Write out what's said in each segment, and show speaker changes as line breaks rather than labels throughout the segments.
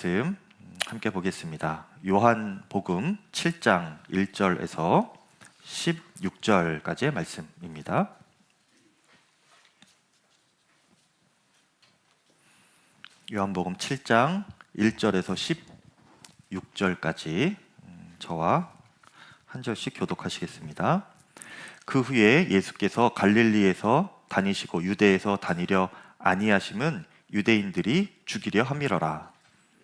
말씀 함께 보겠습니다. 요한복음 7장 1절에서 16절까지의 말씀입니다. 요한복음 7장 1절에서 16절까지 저와 한 절씩 교독하시겠습니다. 그 후에 예수께서 갈릴리에서 다니시고 유대에서 다니려 아니하심은 유대인들이 죽이려 함이러라.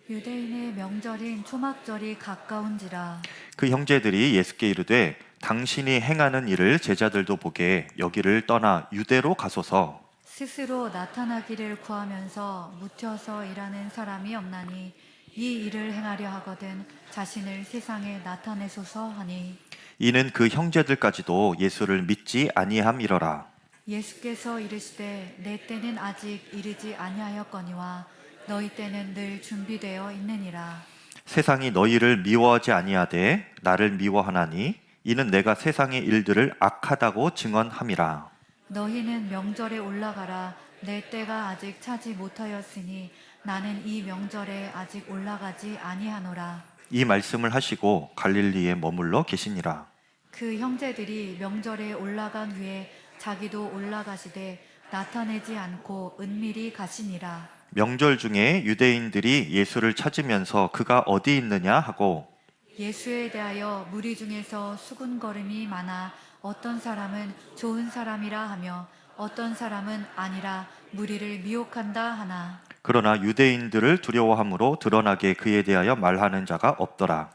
유대인의 명절인 초막절이 가까운지라.
그 형제들이 예수께 이르되 당신이 행하는 일을 제자들도 보게 여기를 떠나 유대로 가소서.
스스로 나타나기를 구하면서 묻혀서 일하는 사람이 없나니 이 일을 행하려 하거든 자신을 세상에 나타내소서 하니.
이는 그 형제들까지도 예수를 믿지 아니함이러라.
예수께서 이르시되 내 때는 아직 이르지 아니하였거니와 너희 때는 늘 준비되어 있느니라.
세상이 너희를 미워하지 아니하되 나를 미워하나니 이는 내가 세상의 일들을 악하다고 증언함이라.
너희는 명절에 올라가라. 내 때가 아직 차지 못하였으니 나는 이 명절에 아직 올라가지 아니하노라.
이 말씀을 하시고 갈릴리에 머물러 계시니라.
그 형제들이 명절에 올라간 후에 자기도 올라가시되 나타내지 않고 은밀히 가시니라.
명절 중에 유대인들이 예수를 찾으면서 그가 어디 있느냐 하고
예수에 대하여 무리 중에서 수군거림이 많아 어떤 사람은 좋은 사람이라 하며 어떤 사람은 아니라 무리를 미혹한다 하나.
그러나 유대인들을 두려워함으로 드러나게 그에 대하여 말하는 자가 없더라.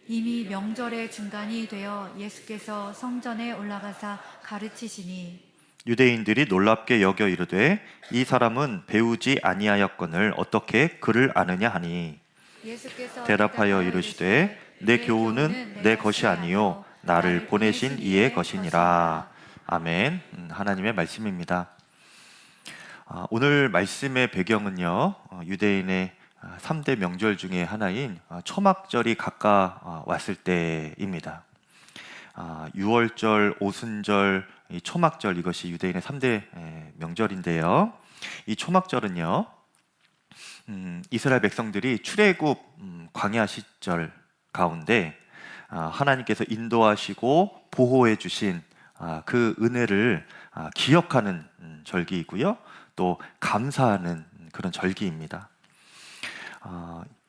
이미 명절의 중간이 되어 예수께서 성전에 올라가사 가르치시니
유대인들이 놀랍게 여겨 이르되 이 사람은 배우지 아니하였거늘 어떻게 그를 아느냐 하니
예수께서
대답하여 이르시되 내 교훈은 내 것이 아니요 나를 보내신 이의 것이니라. 아멘. 하나님의 말씀입니다. 오늘 말씀의 배경은요, 유대인의 3대 명절 중에 하나인 초막절이 가까웠을 때입니다. 유월절, 오순절, 초막절, 이것이 유대인의 3대 명절인데요. 이 초막절은요, 이스라엘 백성들이 출애굽 광야 시절 가운데 하나님께서 인도하시고 보호해 주신 그 은혜를 기억하는 절기이고요, 또 감사하는 그런 절기입니다.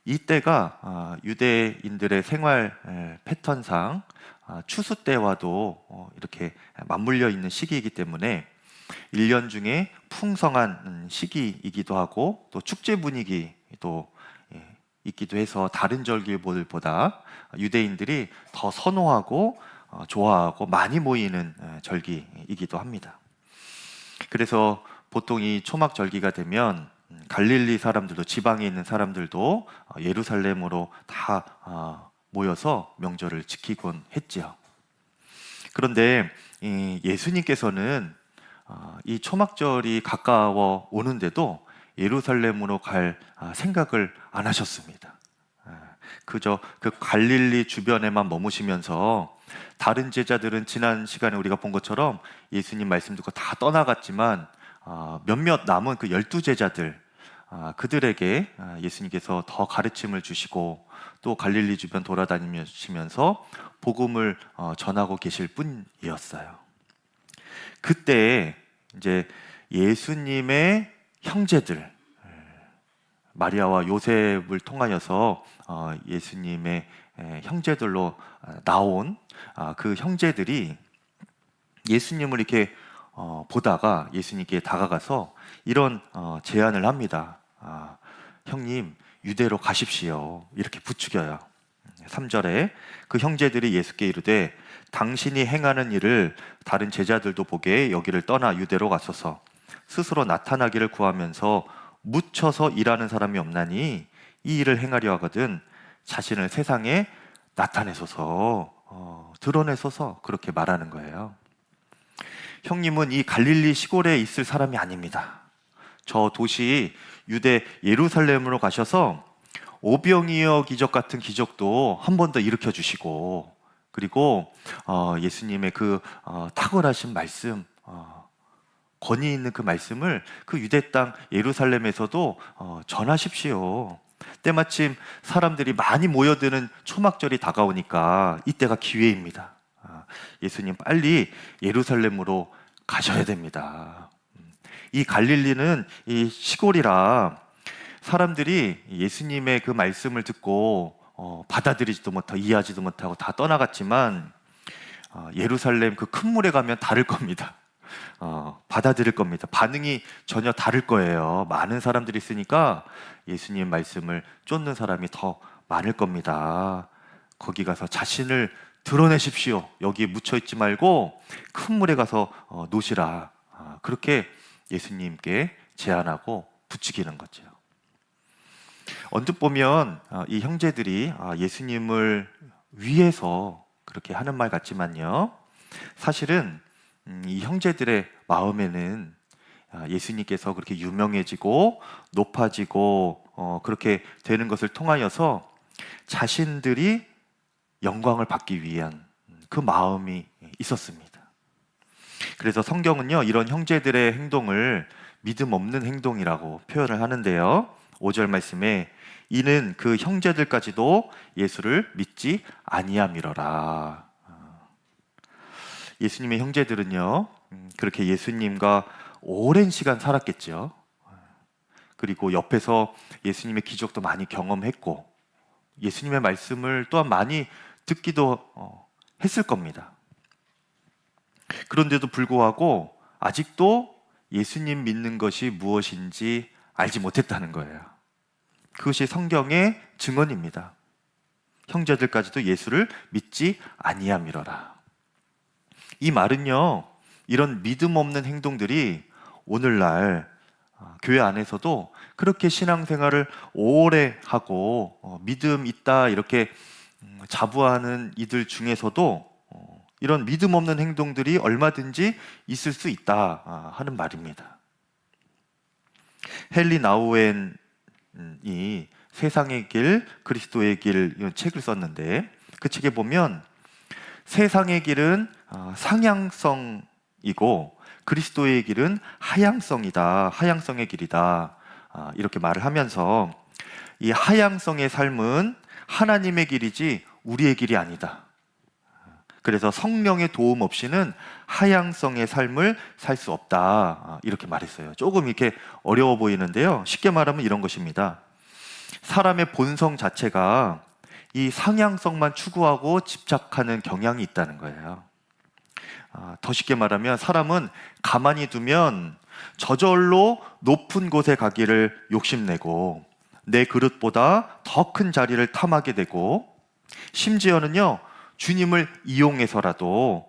이때가 유대인들의 생활 패턴상 추수 때와도 이렇게 맞물려 있는 시기이기 때문에 1년 중에 풍성한 시기이기도 하고 또 축제 분위기도 있기도 해서 다른 절기보다 유대인들이 더 선호하고 좋아하고 많이 모이는 절기이기도 합니다. 그래서 보통 이 초막 절기가 되면 갈릴리 사람들도, 지방에 있는 사람들도 예루살렘으로 다 모여서 명절을 지키곤 했지요. 그런데 예수님께서는 이 초막절이 가까워 오는데도 예루살렘으로 갈 생각을 안 하셨습니다. 그저 그 갈릴리 주변에만 머무시면서 다른 제자들은 지난 시간에 우리가 본 것처럼 예수님 말씀 듣고 다 떠나갔지만 몇몇 남은 그 12제자들, 그들에게 예수님께서 더 가르침을 주시고 또 갈릴리 주변 돌아다니시면서 복음을 전하고 계실 뿐이었어요. 그때 이제 예수님의 형제들, 마리아와 요셉을 통하여서 예수님의 형제들로 나온 그 형제들이 예수님을 이렇게 보다가 예수님께 다가가서 이런 제안을 합니다. 형님, 유대로 가십시오. 이렇게 부추겨요. 3절에 그 형제들이 예수께 이르되 당신이 행하는 일을 다른 제자들도 보게 여기를 떠나 유대로 가소서. 스스로 나타나기를 구하면서 묻혀서 일하는 사람이 없나니 이 일을 행하려 하거든 자신을 세상에 나타내소서, 드러내소서, 그렇게 말하는 거예요. 형님은 이 갈릴리 시골에 있을 사람이 아닙니다. 저 도시 유대 예루살렘으로 가셔서 오병이어 기적 같은 기적도 한 번 더 일으켜 주시고, 그리고 예수님의 그 탁월하신 말씀, 권위 있는 그 말씀을 그 유대 땅 예루살렘에서도 전하십시오. 때마침 사람들이 많이 모여드는 초막절이 다가오니까 이때가 기회입니다. 예수님 빨리 예루살렘으로 가셔야 됩니다. 이 갈릴리는 이 시골이라 사람들이 예수님의 그 말씀을 듣고 받아들이지도 못하고 이해하지도 못하고 다 떠나갔지만 예루살렘 그 큰 물에 가면 다를 겁니다. 받아들일 겁니다. 반응이 전혀 다를 거예요. 많은 사람들이 있으니까 예수님 말씀을 쫓는 사람이 더 많을 겁니다. 거기 가서 자신을 드러내십시오. 여기에 묻혀있지 말고 큰 물에 가서 노시라. 그렇게 예수님께 제안하고 부추기는 거죠. 언뜻 보면 이 형제들이 예수님을 위해서 그렇게 하는 말 같지만요, 사실은 이 형제들의 마음에는 예수님께서 그렇게 유명해지고 높아지고 그렇게 되는 것을 통하여서 자신들이 영광을 받기 위한 그 마음이 있었습니다. 그래서 성경은요, 이런 형제들의 행동을 믿음 없는 행동이라고 표현을 하는데요, 5절 말씀에 이는 그 형제들까지도 예수를 믿지 아니함이러라. 예수님의 형제들은요, 그렇게 예수님과 오랜 시간 살았겠죠. 그리고 옆에서 예수님의 기적도 많이 경험했고 예수님의 말씀을 또한 많이 듣기도 했을 겁니다. 그런데도 불구하고 아직도 예수님 믿는 것이 무엇인지 알지 못했다는 거예요. 그것이 성경의 증언입니다. 형제들까지도 예수를 믿지 아니함이러라. 이 말은요, 이런 믿음 없는 행동들이 오늘날 교회 안에서도 그렇게 신앙생활을 오래 하고 믿음 있다 이렇게 자부하는 이들 중에서도 이런 믿음 없는 행동들이 얼마든지 있을 수 있다 하는 말입니다. 헨리 나우엔이 세상의 길, 그리스도의 길 이런 책을 썼는데 그 책에 보면 세상의 길은 상향성이고 그리스도의 길은 하향성이다, 하향성의 길이다 이렇게 말을 하면서 이 하향성의 삶은 하나님의 길이지 우리의 길이 아니다. 그래서 성령의 도움 없이는 하향성의 삶을 살 수 없다 이렇게 말했어요. 조금 이렇게 어려워 보이는데요, 쉽게 말하면 이런 것입니다. 사람의 본성 자체가 이 상향성만 추구하고 집착하는 경향이 있다는 거예요. 더 쉽게 말하면 사람은 가만히 두면 저절로 높은 곳에 가기를 욕심내고 내 그릇보다 더 큰 자리를 탐하게 되고 심지어는요, 주님을 이용해서라도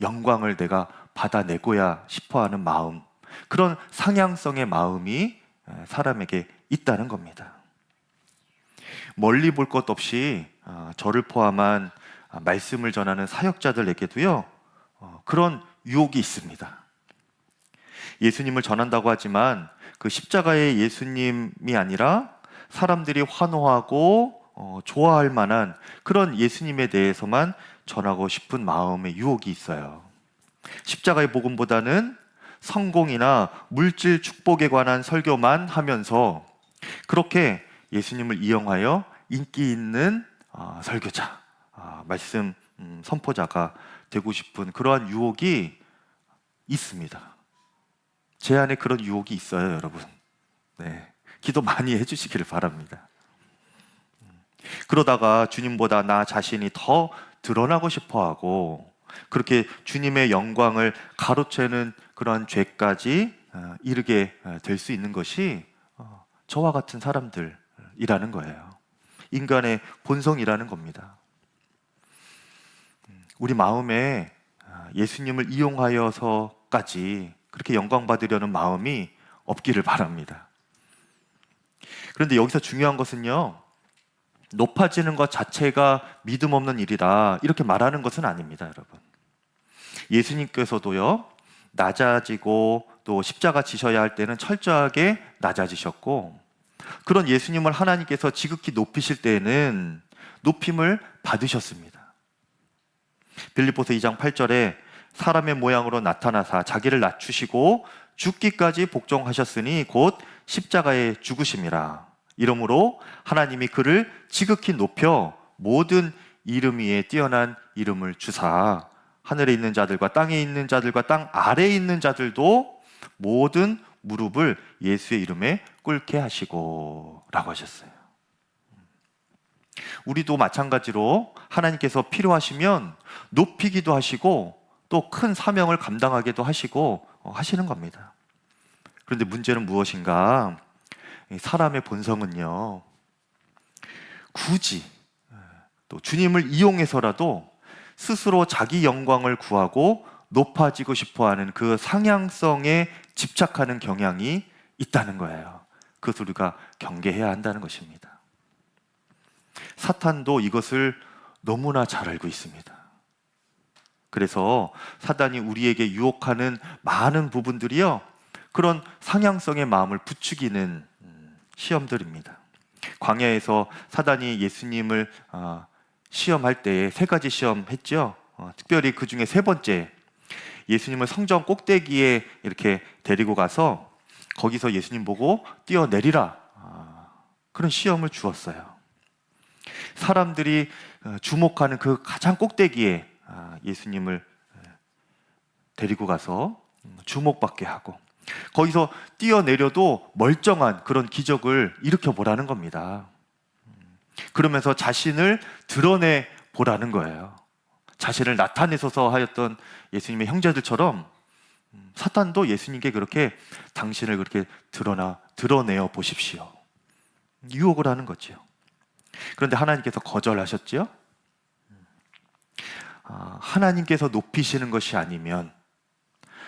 영광을 내가 받아내고야 싶어하는 마음, 그런 상향성의 마음이 사람에게 있다는 겁니다. 멀리 볼 것 없이 저를 포함한 말씀을 전하는 사역자들에게도요, 그런 유혹이 있습니다. 예수님을 전한다고 하지만 그 십자가의 예수님이 아니라 사람들이 환호하고 좋아할 만한 그런 예수님에 대해서만 전하고 싶은 마음의 유혹이 있어요. 십자가의 복음보다는 성공이나 물질 축복에 관한 설교만 하면서 그렇게 예수님을 이용하여 인기 있는 설교자, 말씀 선포자가 되고 싶은 그러한 유혹이 있습니다. 제 안에 그런 유혹이 있어요, 여러분. 네, 기도 많이 해주시기를 바랍니다. 그러다가 주님보다 나 자신이 더 드러나고 싶어하고 그렇게 주님의 영광을 가로채는 그러한 죄까지 이르게 될 수 있는 것이 저와 같은 사람들이라는 거예요. 인간의 본성이라는 겁니다. 우리 마음에 예수님을 이용하여서까지 그렇게 영광 받으려는 마음이 없기를 바랍니다. 그런데 여기서 중요한 것은요, 높아지는 것 자체가 믿음 없는 일이다 이렇게 말하는 것은 아닙니다, 여러분. 예수님께서도요, 낮아지고 또 십자가 지셔야 할 때는 철저하게 낮아지셨고 그런 예수님을 하나님께서 지극히 높이실 때에는 높임을 받으셨습니다. 빌립보서 2장 8절에 사람의 모양으로 나타나사 자기를 낮추시고 죽기까지 복종하셨으니 곧 십자가에 죽으심이라. 이러므로 하나님이 그를 지극히 높여 모든 이름 위에 뛰어난 이름을 주사 하늘에 있는 자들과 땅에 있는 자들과 땅 아래에 있는 자들도 모든 무릎을 예수의 이름에 꿇게 하시고 라고 하셨어요. 우리도 마찬가지로 하나님께서 필요하시면 높이기도 하시고 또 큰 사명을 감당하기도 하시고 하시는 겁니다. 그런데 문제는 무엇인가? 사람의 본성은요, 굳이 또 주님을 이용해서라도 스스로 자기 영광을 구하고 높아지고 싶어하는 그 상향성에 집착하는 경향이 있다는 거예요. 그것을 우리가 경계해야 한다는 것입니다. 사탄도 이것을 너무나 잘 알고 있습니다. 그래서 사단이 우리에게 유혹하는 많은 부분들이요, 그런 상향성의 마음을 부추기는 시험들입니다. 광야에서 사단이 예수님을 시험할 때에 세 가지 시험 했죠. 특별히 그 중에 세 번째, 예수님을 성전 꼭대기에 이렇게 데리고 가서 거기서 예수님 보고 뛰어내리라, 그런 시험을 주었어요. 사람들이 주목하는 그 가장 꼭대기에 예수님을 데리고 가서 주목받게 하고 거기서 뛰어내려도 멀쩡한 그런 기적을 일으켜 보라는 겁니다. 그러면서 자신을 드러내 보라는 거예요. 자신을 나타내소서 하였던 예수님의 형제들처럼 사탄도 예수님께 그렇게 당신을 그렇게 드러내어 보십시오, 유혹을 하는 거죠. 그런데 하나님께서 거절하셨지요. 하나님께서 높이시는 것이 아니면,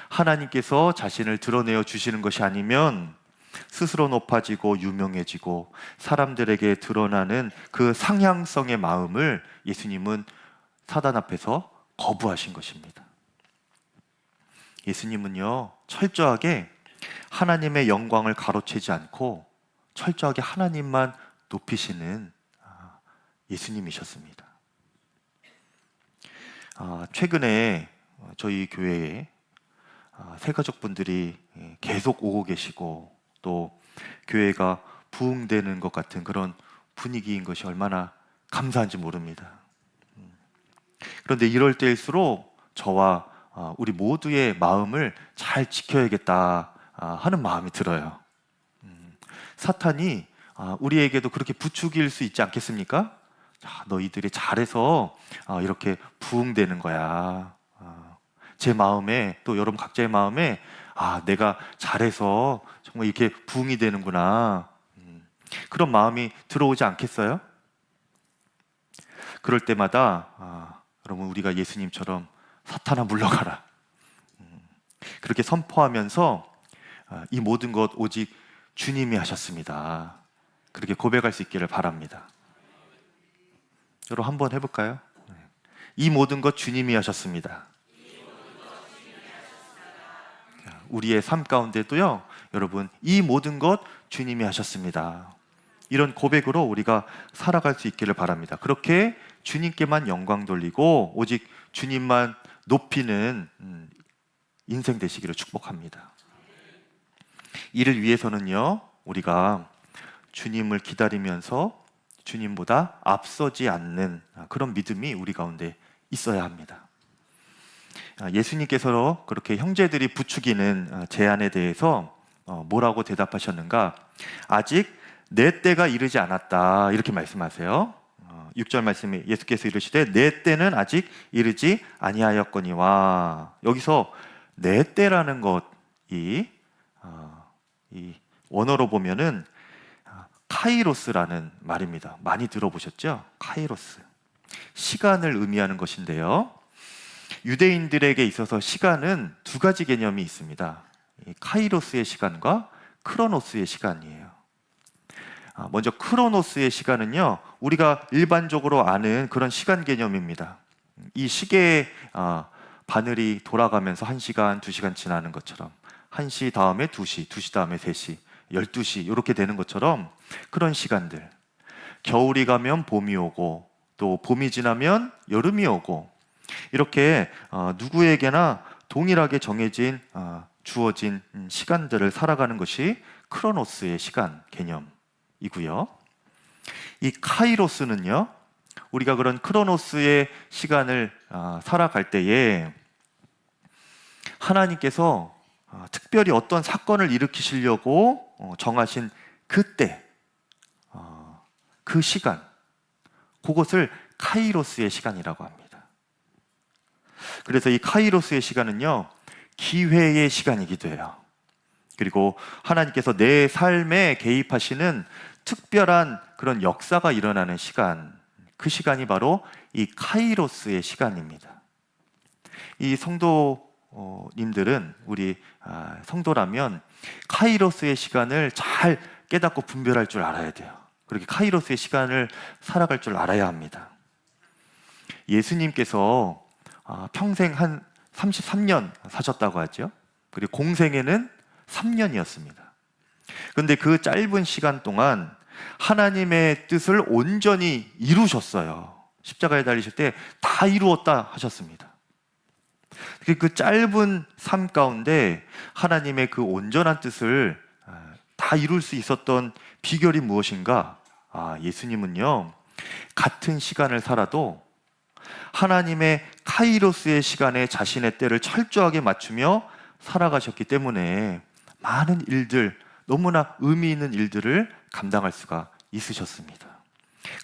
하나님께서 자신을 드러내어 주시는 것이 아니면 스스로 높아지고 유명해지고 사람들에게 드러나는 그 상향성의 마음을 예수님은 사단 앞에서 거부하신 것입니다. 예수님은요, 철저하게 하나님의 영광을 가로채지 않고 철저하게 하나님만 높이시는 예수님이셨습니다. 최근에 저희 교회에 새 가족분들이 계속 오고 계시고 또 교회가 부흥되는 것 같은 그런 분위기인 것이 얼마나 감사한지 모릅니다. 그런데 이럴 때일수록 저와 우리 모두의 마음을 잘 지켜야겠다 하는 마음이 들어요. 사탄이 우리에게도 그렇게 부추길 수 있지 않겠습니까? 너희들이 잘해서 이렇게 부흥되는 거야. 제 마음에, 또 여러분 각자의 마음에 내가 잘해서 정말 이렇게 부흥이 되는구나, 그런 마음이 들어오지 않겠어요? 그럴 때마다 여러분, 우리가 예수님처럼 사탄아 물러가라, 그렇게 선포하면서 이 모든 것 오직 주님이 하셨습니다, 그렇게 고백할 수 있기를 바랍니다. 여러분 한번 해볼까요? 이 모든 것 주님이 하셨습니다. 우리의 삶 가운데도요, 여러분, 이 모든 것 주님이 하셨습니다. 이런 고백으로 우리가 살아갈 수 있기를 바랍니다. 그렇게 주님께만 영광 돌리고 오직 주님만 높이는 인생 되시기를 축복합니다. 이를 위해서는요, 우리가 주님을 기다리면서 주님보다 앞서지 않는 그런 믿음이 우리 가운데 있어야 합니다. 예수님께서 그렇게 형제들이 부추기는 제안에 대해서 뭐라고 대답하셨는가? 아직 내 때가 이르지 않았다, 이렇게 말씀하세요. 6절 말씀에 예수께서 이르시되 내 때는 아직 이르지 아니하였거니와, 여기서 내 때라는 것이 이 원어로 보면은 카이로스라는 말입니다. 많이 들어보셨죠? 카이로스, 시간을 의미하는 것인데요, 유대인들에게 있어서 시간은 두 가지 개념이 있습니다. 카이로스의 시간과 크로노스의 시간이에요. 먼저 크로노스의 시간은요, 우리가 일반적으로 아는 그런 시간 개념입니다. 이 시계의 바늘이 돌아가면서 1시간, 2시간 지나는 것처럼 1시 다음에 2시, 2시 다음에 3시, 12시 이렇게 되는 것처럼 그런 시간들, 겨울이 가면 봄이 오고 또 봄이 지나면 여름이 오고, 이렇게 누구에게나 동일하게 정해진 주어진 시간들을 살아가는 것이 크로노스의 시간 개념. 시간이고요. 이 카이로스는요, 우리가 그런 크로노스의 시간을 살아갈 때에 하나님께서 특별히 어떤 사건을 일으키시려고 정하신 그때, 그 시간, 그것을 카이로스의 시간이라고 합니다. 그래서 이 카이로스의 시간은요, 기회의 시간이기도 해요. 그리고 하나님께서 내 삶에 개입하시는 특별한 그런 역사가 일어나는 시간, 그 시간이 바로 이 카이로스의 시간입니다. 이 성도님들은, 우리 성도라면 카이로스의 시간을 잘 깨닫고 분별할 줄 알아야 돼요. 그렇게 카이로스의 시간을 살아갈 줄 알아야 합니다. 예수님께서 평생 한 33년 사셨다고 하죠. 그리고 공생애는 3년이었습니다. 그런데 그 짧은 시간 동안 하나님의 뜻을 온전히 이루셨어요. 십자가에 달리실 때 다 이루었다 하셨습니다. 그 짧은 삶 가운데 하나님의 그 온전한 뜻을 다 이룰 수 있었던 비결이 무엇인가? 예수님은요, 같은 시간을 살아도 하나님의 카이로스의 시간에 자신의 때를 철저하게 맞추며 살아가셨기 때문에 많은 일들, 너무나 의미 있는 일들을 감당할 수가 있으셨습니다.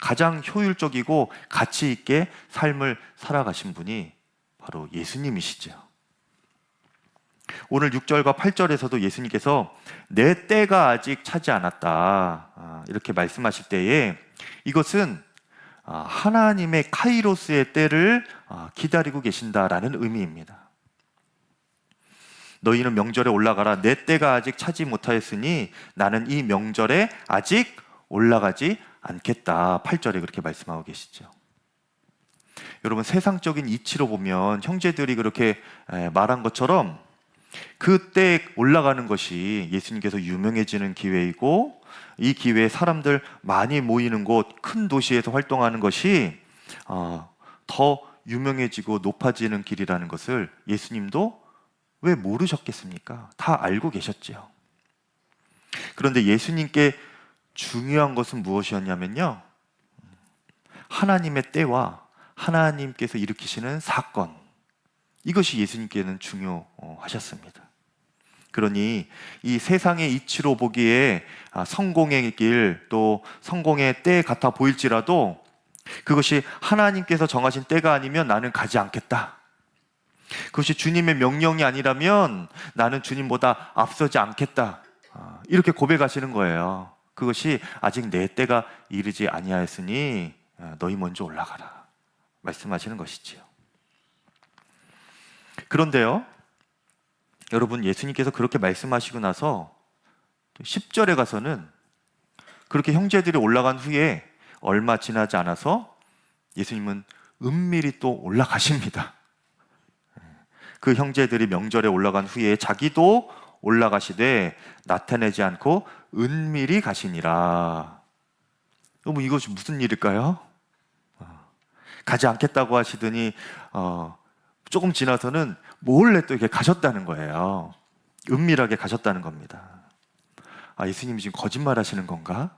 가장 효율적이고 가치 있게 삶을 살아가신 분이 바로 예수님이시죠. 오늘 6절과 8절에서도 예수님께서 내 때가 아직 차지 않았다, 이렇게 말씀하실 때에 이것은 하나님의 카이로스의 때를 기다리고 계신다라는 의미입니다. 너희는 명절에 올라가라. 내 때가 아직 차지 못하였으니 나는 이 명절에 아직 올라가지 않겠다. 8절에 그렇게 말씀하고 계시죠. 여러분, 세상적인 이치로 보면 형제들이 그렇게 말한 것처럼 그때 올라가는 것이 예수님께서 유명해지는 기회이고, 이 기회에 사람들 많이 모이는 곳, 큰 도시에서 활동하는 것이 더 유명해지고 높아지는 길이라는 것을 예수님도 왜 모르셨겠습니까? 다 알고 계셨지요. 그런데 예수님께 중요한 것은 무엇이었냐면요, 하나님의 때와 하나님께서 일으키시는 사건, 이것이 예수님께는 중요하셨습니다. 그러니 이 세상의 이치로 보기에 성공의 길, 또 성공의 때 같아 보일지라도 그것이 하나님께서 정하신 때가 아니면 나는 가지 않겠다. 그것이 주님의 명령이 아니라면 나는 주님보다 앞서지 않겠다. 이렇게 고백하시는 거예요. 그것이 아직 내 때가 이르지 아니하였으니 너희 먼저 올라가라, 말씀하시는 것이지요. 그런데요, 여러분, 예수님께서 그렇게 말씀하시고 나서 10절에 가서는 그렇게 형제들이 올라간 후에 얼마 지나지 않아서 예수님은 은밀히 또 올라가십니다. 그 형제들이 명절에 올라간 후에 자기도 올라가시되 나타내지 않고 은밀히 가시니라. 이것이 무슨 일일까요? 가지 않겠다고 하시더니 조금 지나서는 몰래 또 이렇게 가셨다는 거예요. 은밀하게 가셨다는 겁니다. 예수님이 지금 거짓말 하시는 건가?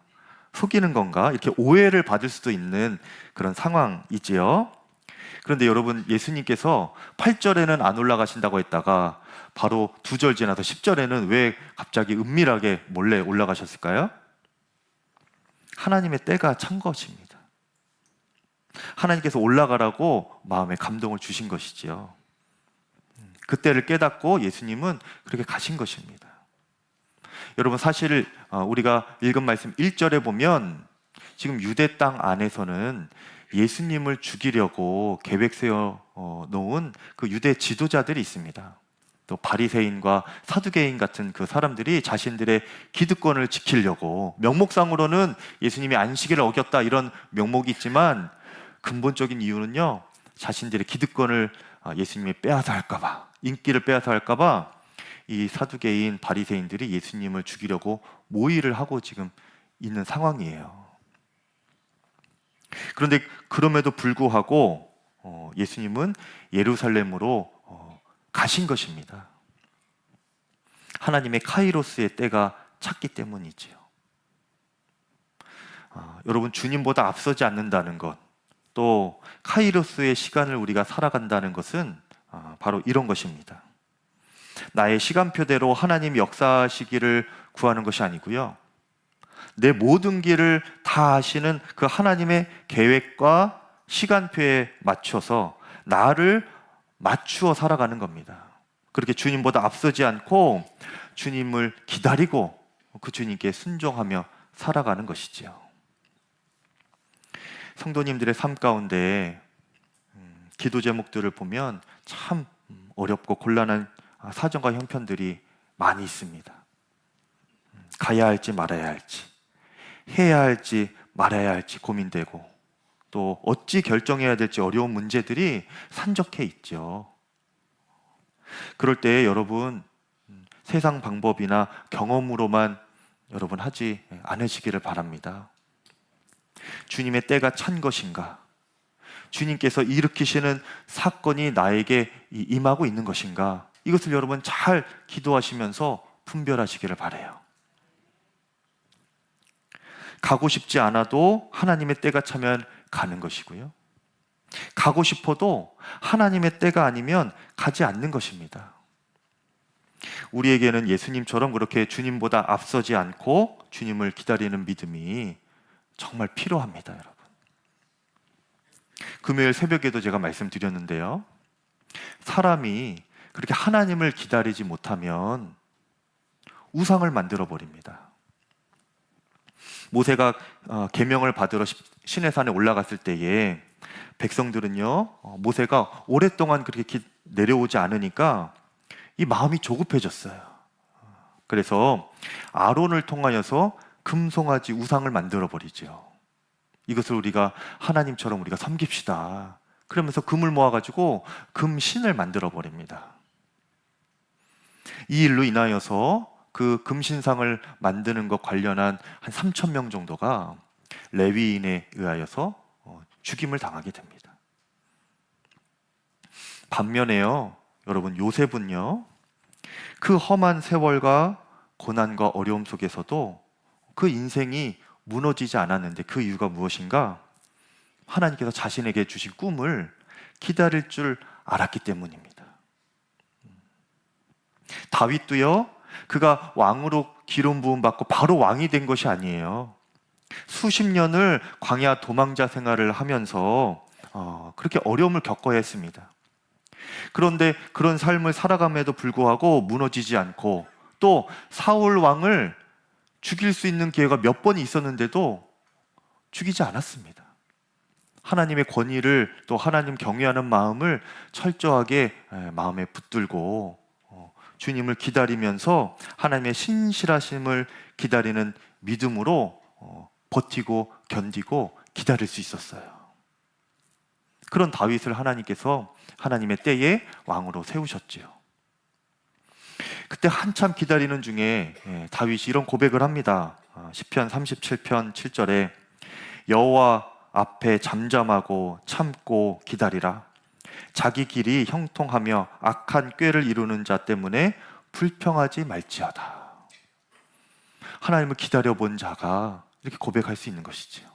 속이는 건가? 이렇게 오해를 받을 수도 있는 그런 상황이지요. 그런데 여러분, 예수님께서 8절에는 안 올라가신다고 했다가 바로 2절 지나서 10절에는 왜 갑자기 은밀하게 몰래 올라가셨을까요? 하나님의 때가 찬 것입니다. 하나님께서 올라가라고 마음에 감동을 주신 것이지요. 그 때를 깨닫고 예수님은 그렇게 가신 것입니다. 여러분, 사실 우리가 읽은 말씀 1절에 보면 지금 유대 땅 안에서는 예수님을 죽이려고 계획 세워 놓은 그 유대 지도자들이 있습니다. 또 바리새인과 사두개인 같은 그 사람들이 자신들의 기득권을 지키려고, 명목상으로는 예수님이 안식일을 어겼다 이런 명목이 있지만 근본적인 이유는요, 자신들의 기득권을 예수님이 빼앗아 할까봐, 인기를 빼앗아 할까봐 이 사두개인 바리새인들이 예수님을 죽이려고 모의를 하고 지금 있는 상황이에요. 그런데 그럼에도 불구하고 예수님은 예루살렘으로 가신 것입니다. 하나님의 카이로스의 때가 찼기 때문이지요. 여러분, 주님보다 앞서지 않는다는 것, 또 카이로스의 시간을 우리가 살아간다는 것은 바로 이런 것입니다. 나의 시간표대로 하나님이 역사하시기를 구하는 것이 아니고요, 내 모든 길을 다 아시는 그 하나님의 계획과 시간표에 맞춰서 나를 맞추어 살아가는 겁니다. 그렇게 주님보다 앞서지 않고 주님을 기다리고 그 주님께 순종하며 살아가는 것이지요. 성도님들의 삶 가운데 기도 제목들을 보면 참 어렵고 곤란한 사정과 형편들이 많이 있습니다. 가야 할지 말아야 할지, 해야 할지 말아야 할지 고민되고, 또 어찌 결정해야 될지 어려운 문제들이 산적해 있죠. 그럴 때 여러분, 세상 방법이나 경험으로만 여러분 하지 않으시기를 바랍니다. 주님의 때가 찬 것인가? 주님께서 일으키시는 사건이 나에게 임하고 있는 것인가? 이것을 여러분 잘 기도하시면서 분별하시기를 바라요. 가고 싶지 않아도 하나님의 때가 차면 가는 것이고요, 가고 싶어도 하나님의 때가 아니면 가지 않는 것입니다. 우리에게는 예수님처럼 그렇게 주님보다 앞서지 않고 주님을 기다리는 믿음이 정말 필요합니다, 여러분. 금요일 새벽에도 제가 말씀드렸는데요, 사람이 그렇게 하나님을 기다리지 못하면 우상을 만들어 버립니다. 모세가 계명을 받으러 시내산에 올라갔을 때에 백성들은요, 모세가 오랫동안 그렇게 내려오지 않으니까 이 마음이 조급해졌어요. 그래서 아론을 통하여서 금송아지 우상을 만들어 버리죠. 이것을 우리가 하나님처럼 우리가 섬깁시다, 그러면서 금을 모아가지고 금신을 만들어 버립니다. 이 일로 인하여서 그 금신상을 만드는 것 관련한 한 3,000명 정도가 레위인에 의하여서 죽임을 당하게 됩니다. 반면에요, 여러분, 요셉은요, 그 험한 세월과 고난과 어려움 속에서도 그 인생이 무너지지 않았는데, 그 이유가 무엇인가? 하나님께서 자신에게 주신 꿈을 기다릴 줄 알았기 때문입니다. 다윗도요, 그가 왕으로 기름 부음 받고 바로 왕이 된 것이 아니에요. 수십 년을 광야 도망자 생활을 하면서 그렇게 어려움을 겪어야 했습니다. 그런데 그런 삶을 살아감에도 불구하고 무너지지 않고, 또 사울 왕을 죽일 수 있는 기회가 몇 번 있었는데도 죽이지 않았습니다. 하나님의 권위를, 또 하나님 경외하는 마음을 철저하게 마음에 붙들고 주님을 기다리면서 하나님의 신실하심을 기다리는 믿음으로 버티고 견디고 기다릴 수 있었어요. 그런 다윗을 하나님께서 하나님의 때에 왕으로 세우셨지요. 그때 한참 기다리는 중에 다윗이 이런 고백을 합니다. 시편 37편 7절에 여호와 앞에 잠잠하고 참고 기다리라. 자기 길이 형통하며 악한 꾀를 이루는 자 때문에 불평하지 말지어다. 하나님을 기다려본 자가 이렇게 고백할 수 있는 것이지요.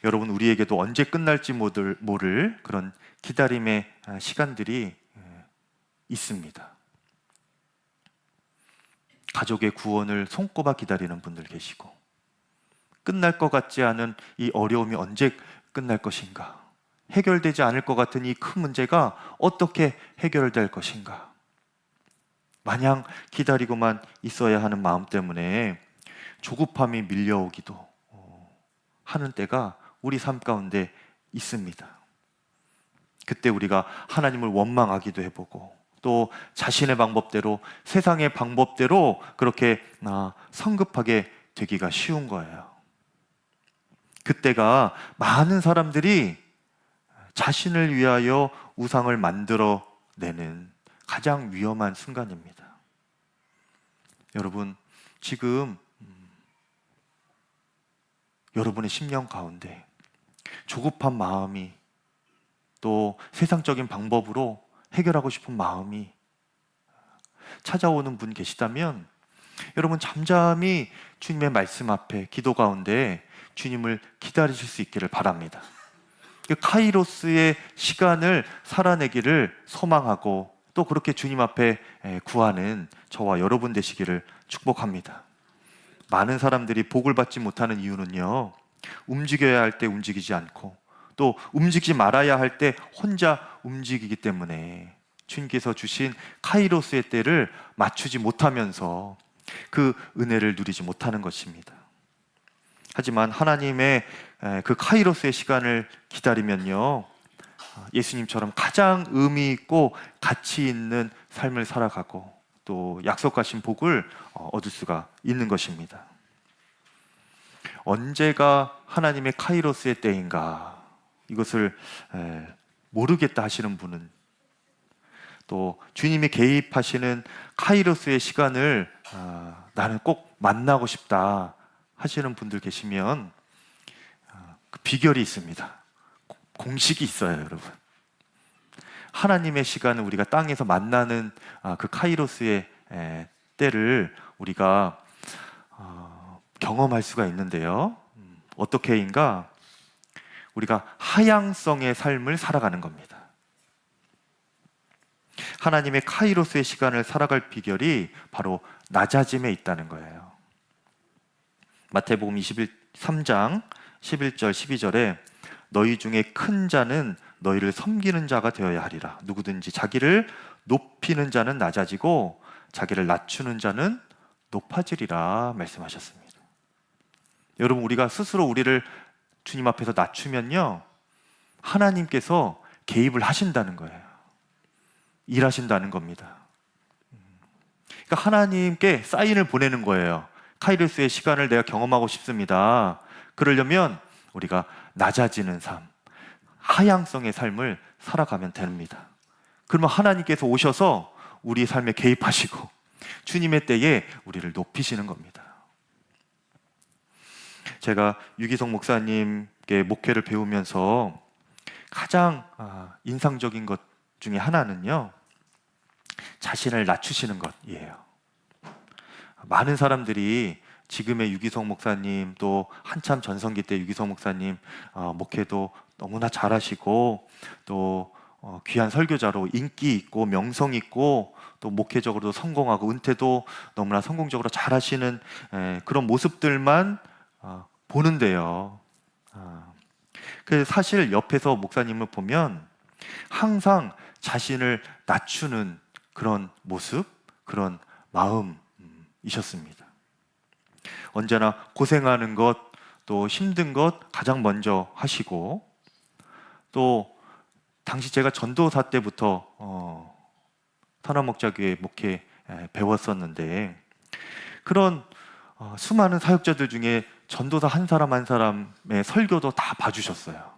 여러분, 우리에게도 언제 끝날지 모를 그런 기다림의 시간들이 있습니다. 가족의 구원을 손꼽아 기다리는 분들 계시고, 끝날 것 같지 않은 이 어려움이 언제 끝날 것인가, 해결되지 않을 것 같은 이 큰 문제가 어떻게 해결될 것인가, 마냥 기다리고만 있어야 하는 마음 때문에 조급함이 밀려오기도 하는 때가 우리 삶 가운데 있습니다. 그때 우리가 하나님을 원망하기도 해보고, 또 자신의 방법대로, 세상의 방법대로 그렇게 성급하게 되기가 쉬운 거예요. 그때가 많은 사람들이 자신을 위하여 우상을 만들어내는 가장 위험한 순간입니다. 여러분, 지금 여러분의 심령 가운데 조급한 마음이, 또 세상적인 방법으로 해결하고 싶은 마음이 찾아오는 분 계시다면 여러분, 잠잠히 주님의 말씀 앞에 기도 가운데 주님을 기다리실 수 있기를 바랍니다. 그 카이로스의 시간을 살아내기를 소망하고 또 그렇게 주님 앞에 구하는 저와 여러분 되시기를 축복합니다. 많은 사람들이 복을 받지 못하는 이유는요, 움직여야 할 때 움직이지 않고 또 움직이지 말아야 할 때 혼자 움직이기 때문에 주님께서 주신 카이로스의 때를 맞추지 못하면서 그 은혜를 누리지 못하는 것입니다. 하지만 하나님의 그 카이로스의 시간을 기다리면요, 예수님처럼 가장 의미 있고 가치 있는 삶을 살아가고 또 약속하신 복을 얻을 수가 있는 것입니다. 언제가 하나님의 카이로스의 때인가, 이것을 모르겠다 하시는 분은, 또 주님이 개입하시는 카이로스의 시간을 나는 꼭 만나고 싶다 하시는 분들 계시면 그 비결이 있습니다. 공식이 있어요, 여러분. 하나님의 시간을 우리가 땅에서 만나는 그 카이로스의 때를 우리가 경험할 수가 있는데요. 어떻게인가? 우리가 하향성의 삶을 살아가는 겁니다. 하나님의 카이로스의 시간을 살아갈 비결이 바로 낮아짐에 있다는 거예요. 마태복음 23장 11절 12절에 너희 중에 큰 자는 너희를 섬기는 자가 되어야 하리라. 누구든지 자기를 높이는 자는 낮아지고 자기를 낮추는 자는 높아지리라 말씀하셨습니다. 여러분, 우리가 스스로 우리를 주님 앞에서 낮추면요, 하나님께서 개입을 하신다는 거예요. 일하신다는 겁니다. 그러니까 하나님께 사인을 보내는 거예요. 카이로스의 시간을 내가 경험하고 싶습니다. 그러려면 우리가 낮아지는 삶, 하향성의 삶을 살아가면 됩니다. 그러면 하나님께서 오셔서 우리 삶에 개입하시고 주님의 때에 우리를 높이시는 겁니다. 제가 유기성 목사님께 목회를 배우면서 가장 인상적인 것 중에 하나는요, 자신을 낮추시는 것이에요. 많은 사람들이 지금의 유기성 목사님, 또 한참 전성기 때 유기성 목사님 목회도 너무나 잘하시고 또 귀한 설교자로 인기 있고 명성 있고 또 목회적으로도 성공하고 은퇴도 너무나 성공적으로 잘하시는 그런 모습들만 보는데요. 그래서 사실 옆에서 목사님을 보면 항상 자신을 낮추는 그런 모습, 그런 마음이셨습니다. 언제나 고생하는 것, 또 힘든 것 가장 먼저 하시고, 또 당시 제가 전도사 때부터 탄화목자교회 목회 배웠었는데, 그런 수많은 사역자들 중에 전도사 한 사람 한 사람의 설교도 다 봐주셨어요.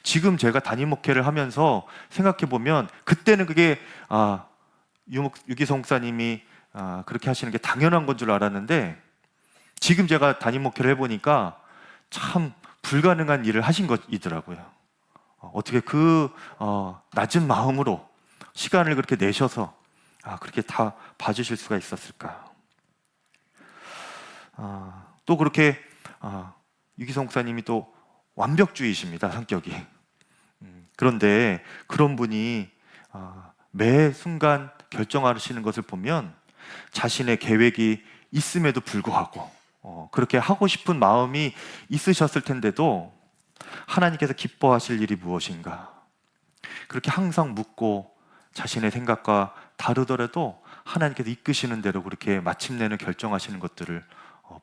지금 제가 담임 목회를 하면서 생각해 보면 그때는 그게 유기성 목사님이 그렇게 하시는 게 당연한 건 줄 알았는데, 지금 제가 담임 목회를 해보니까 참 불가능한 일을 하신 것이더라고요. 어떻게 그 낮은 마음으로 시간을 그렇게 내셔서 그렇게 다 봐주실 수가 있었을까? 또 그렇게 유기성 목사님이 또 완벽주의십니다, 성격이. 그런데 그런 분이 매 순간 결정하시는 것을 보면 자신의 계획이 있음에도 불구하고 그렇게 하고 싶은 마음이 있으셨을 텐데도 하나님께서 기뻐하실 일이 무엇인가, 그렇게 항상 묻고 자신의 생각과 다르더라도 하나님께서 이끄시는 대로 그렇게 마침내는 결정하시는 것들을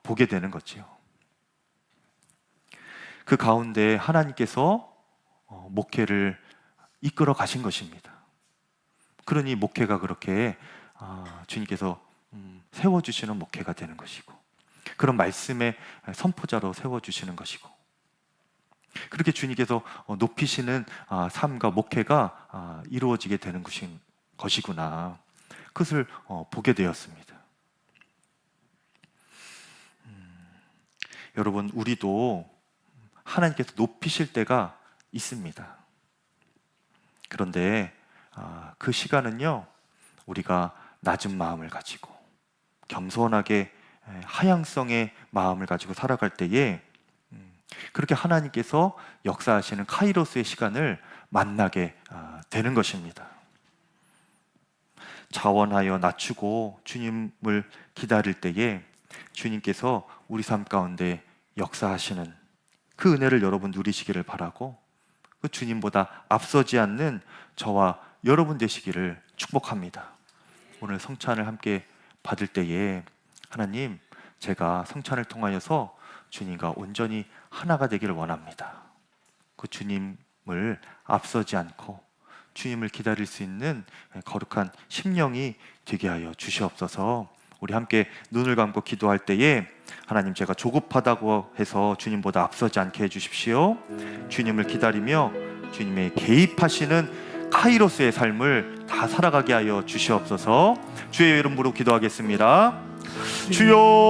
보게 되는 거지요. 그 가운데 하나님께서 목회를 이끌어 가신 것입니다. 그러니 목회가 그렇게 주님께서 세워주시는 목회가 되는 것이고, 그런 말씀의 선포자로 세워주시는 것이고, 그렇게 주님께서 높이시는 삶과 목회가 이루어지게 되는 것이구나, 그것을 보게 되었습니다. 여러분, 우리도 하나님께서 높이실 때가 있습니다. 그런데 그 시간은요, 우리가 낮은 마음을 가지고 겸손하게 하향성의 마음을 가지고 살아갈 때에 그렇게 하나님께서 역사하시는 카이로스의 시간을 만나게 되는 것입니다. 자원하여 낮추고 주님을 기다릴 때에 주님께서 우리 삶 가운데 역사하시는 그 은혜를 여러분 누리시기를 바라고, 그 주님보다 앞서지 않는 저와 여러분 되시기를 축복합니다. 오늘 성찬을 함께 받을 때에 하나님, 제가 성찬을 통하여서 주님과 온전히 하나가 되기를 원합니다. 그 주님을 앞서지 않고 주님을 기다릴 수 있는 거룩한 심령이 되게 하여 주시옵소서. 우리 함께 눈을 감고 기도할 때에 하나님, 제가 조급하다고 해서 주님보다 앞서지 않게 해주십시오. 주님을 기다리며 주님의 개입하시는 카이로스의 삶을 다 살아가게 하여 주시옵소서. 주의 이름으로 기도하겠습니다. 주여